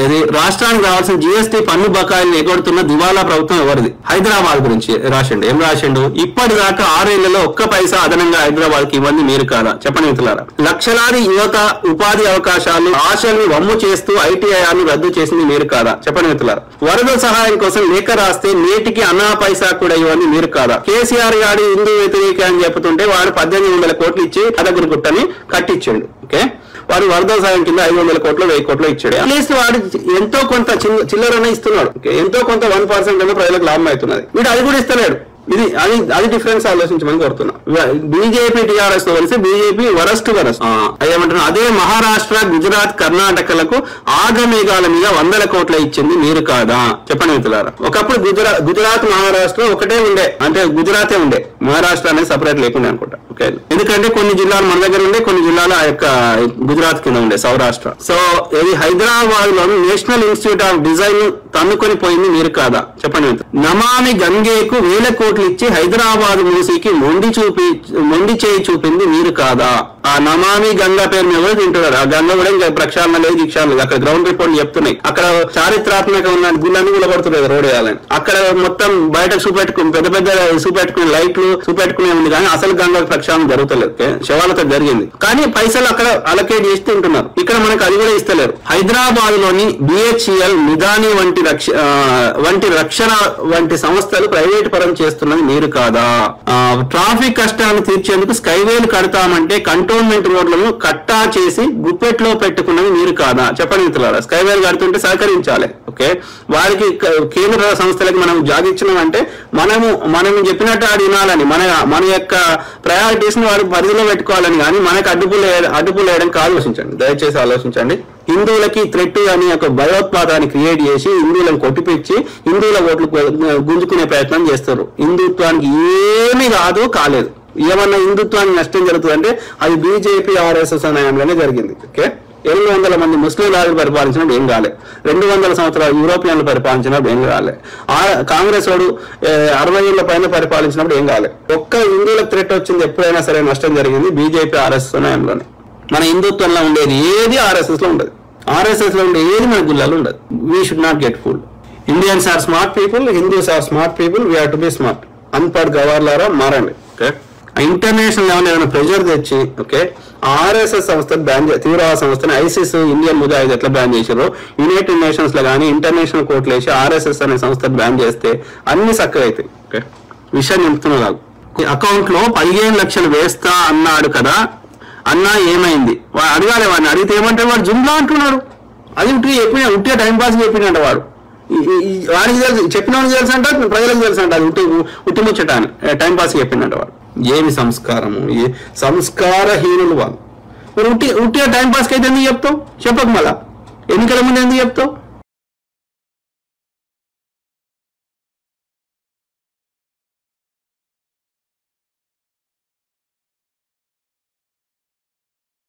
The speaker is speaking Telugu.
ఇది రాష్ట్రానికి రావాల్సిన జీఎస్టీ పన్ను బకాయిలు ఎగొడుతున్న దివాలా ప్రభుత్వం ఎవరిది? హైదరాబాద్ గురించి రాసిండు. ఏం రాసిండు? ఇప్పటిదాకా 6 ఏళ్లలో ఒక్క పైసా అదనంగా హైదరాబాద్ కి ఇవ్వండి మీరు కాదా? చెప్పండి మిత్రులారా. లక్షలాది యువత ఉపాధి అవకాశాలు ఆశల్ని వమ్ము చేస్తూ ఐటీఐఆర్ను రద్దు చేసింది మీరు కాదా? చెప్పండి మిత్రులారా. వరద సహాయం కోసం లేఖ రాస్తే నేటికి అన్నా పైసా కూడా ఇవ్వండి మీరు కాదా? కేసీఆర్ గాడి హిందూ వ్యతిరేక అని చెప్తుంటే వాడు 1800 కోట్లు ఇచ్చి అదగురు గుట్టని కట్టించండు. ఓకే, వాడు వరద సాయం కింద 500 కోట్లు 1000 కోట్లు ఇచ్చాడు. అట్లీస్ట్ వాడు ఎంతో కొంత చిల్లరనే ఇస్తున్నాడు. ఎంతో కొంత 1% అన్న ప్రజలకు లాభం అవుతున్నది. వీడు అది కూడా ఇస్తలేడు. అది డిఫరెన్స్ ఆలోచించమని కోరుతున్నా. బీజేపీ టీఆర్ఎస్ తో కలిసి బీజేపీ వరస్ట్ ఏమంటున్నా. అదే మహారాష్ట్ర గుజరాత్ కర్ణాటకలకు ఆగమేఘాల మీద 100 కోట్ల ఇచ్చింది మీరు కాదా? చెప్పండి మిత్రులారా. ఒకప్పుడు గుజరాత్ మహారాష్ట్ర ఒకటే ఉండే, అంటే గుజరాతే ఉండే, మహారాష్ట్ర అనేది సపరేట్ లేకుండా అనుకుంటా. ఓకే, ఎందుకంటే కొన్ని జిల్లాలు మన దగ్గర ఉండే, కొన్ని జిల్లాలు ఆ యొక్క గుజరాత్ కింద ఉండే, సౌరాష్ట్ర. సో ఇది హైదరాబాద్ లో నేషనల్ ఇన్స్టిట్యూట్ ఆఫ్ డిజైన్ తన్నుకొని పోయింది మీరు కాదా? చెప్పండి మిత్రులు. నమామి గంగేకు 1000 కోట్లు ఇచ్చి హైదరాబాద్ మూసీకి మొండి చేయి చూపింది మీరు కాదా? ఆ నమామి గంగా పేరు మీద కూడా తింటున్నారు. ఆ గంగ కూడా ఇంకా ప్రక్షాళన లేదు, గిక్షాళన లేదు. అక్కడ గ్రౌండ్ రిపోర్ట్ చెప్తున్నాయి. అక్కడ చారిత్రాత్మక ఉన్న గుళ్ళని కూడా పడుతున్నాయి రోడ్ వేయాలని. అక్కడ మొత్తం బయట చూపెట్టుకుని పెద్ద పెద్ద చూపెట్టుకునే లైట్లు చూపెట్టుకునే ఉంది, కానీ అసలు గంగా ప్రక్షాళన జరుగుతలేదు. శవాలతో జరిగింది, కానీ పైసలు అక్కడ అలకేట్ చేసి తింటున్నారు. ఇక్కడ మనకు అది కూడా ఇస్తలేరు. హైదరాబాద్ లోని బిహెచ్ఈఎల్, మిదాని వంటి రక్షణ వంటి సంస్థలు ప్రైవేట్ పరం చేస్తున్నది మీరు కాదా? ట్రాఫిక్ కష్టాలను తీర్చేందుకు స్కైవేలు కడతామంటే కంటోన్మెంట్ రోడ్లను కట్టా చేసి గుప్పెట్లో పెట్టుకున్నది మీరు కాదా? చెప్పండి మిత్రులారా. స్కైవేలు కడుతుంటే సహకరించాలి. ఓకే, వారికి కేంద్ర సంస్థలకు మనం జాగిచ్చినామంటే మనం చెప్పినట్టు ఆడు వినాలని, మన యొక్క ప్రయారిటీస్ ని వారి పరిధిలో పెట్టుకోవాలని, కానీ మనకు అడ్డుపులు వేయడానికి ఆలోచించండి, దయచేసి ఆలోచించండి. హిందువులకి థ్రెట్ అని ఒక భయోత్పాదాన్ని క్రియేట్ చేసి హిందువులను కొట్టిపించి హిందువుల ఓట్లు గుంజుకునే ప్రయత్నం చేస్తారు. హిందుత్వానికి ఏమీ కాలేదు. ఏమన్నా హిందుత్వానికి నష్టం జరుగుతుందంటే అది బీజేపీ ఆర్ఎస్ఎస్ హయాంలోనే జరిగింది. ఓకే, 800 మంది ముస్లిం రాజులు పరిపాలించినప్పుడు ఏం కాలే, 200 సంవత్సరాలు యూరోపియన్లు పరిపాలించినప్పుడు ఏం కాలే, కాంగ్రెస్ వాడు 60 ఏళ్ల పైన పరిపాలించినప్పుడు ఏం కాలే. ఒక్క హిందువులకు థ్రెట్ వచ్చింది ఎప్పుడైనా సరే నష్టం జరిగింది బీజేపీ ఆర్ఎస్ఎస్ హయాంలోనే. మన హిందుత్వంలో ఉండేది ఏది ఆర్ఎస్ఎస్ లో ఉండదు, ఆర్ఎస్ఎస్ లో ఉండే ఏది మన గుళ్ళలో ఉండదు. We should not get fool. Indians are smart people, Hindus are smart people, we have to be smart. అన్పడ్ గవర్లారా మారండి. ఓకే, ఇంటర్నేషనల్ లెవెల్ ఏమైనా ప్రెషర్ తెచ్చి ఓకే ఆర్ఎస్ఎస్ సంస్థను బ్యాన్ తీవ్రవాద సంస్థని ఐసిస్ ఇండియన్ ముజాహిద్ ఎట్లా బ్యాన్ చేశారో యునైటెడ్ నేషన్స్ లో కానీ ఇంటర్నేషనల్ కోర్టులు వేసి ఆర్ఎస్ఎస్ అనే సంస్థను బ్యాన్ చేస్తే అన్ని చక్కగా అవుతాయి. ఓకే, విషయం చెప్తున్నా. అకౌంట్ లో 15 లక్షలు వేస్తా అన్నాడు కదా అన్నా, ఏమైంది? అడగాలి వాడిని. అడిగితే ఏమంటే వాడు జుమ్లా అంటున్నాడు. అది ఉట్టిగా టైం పాస్ చెప్పినట్ట వాడు. వాడికి తెలుసు, చెప్పిన వాడికి తెలుసు అంట, ప్రజలకు తెలుసు అంట. అది ఉట్టి ముచ్చట అని టైం పాస్ చెప్పిందంట వాడు. ఏమి సంస్కారము, సంస్కారహీనులు వాళ్ళు. మరి ఉట్టిగా టైం పాస్కి అయితే ఎందుకు చెప్తావు? చెప్పకు. మళ్ళా ఎన్నికల ముందు ఎందుకు చెప్తావు?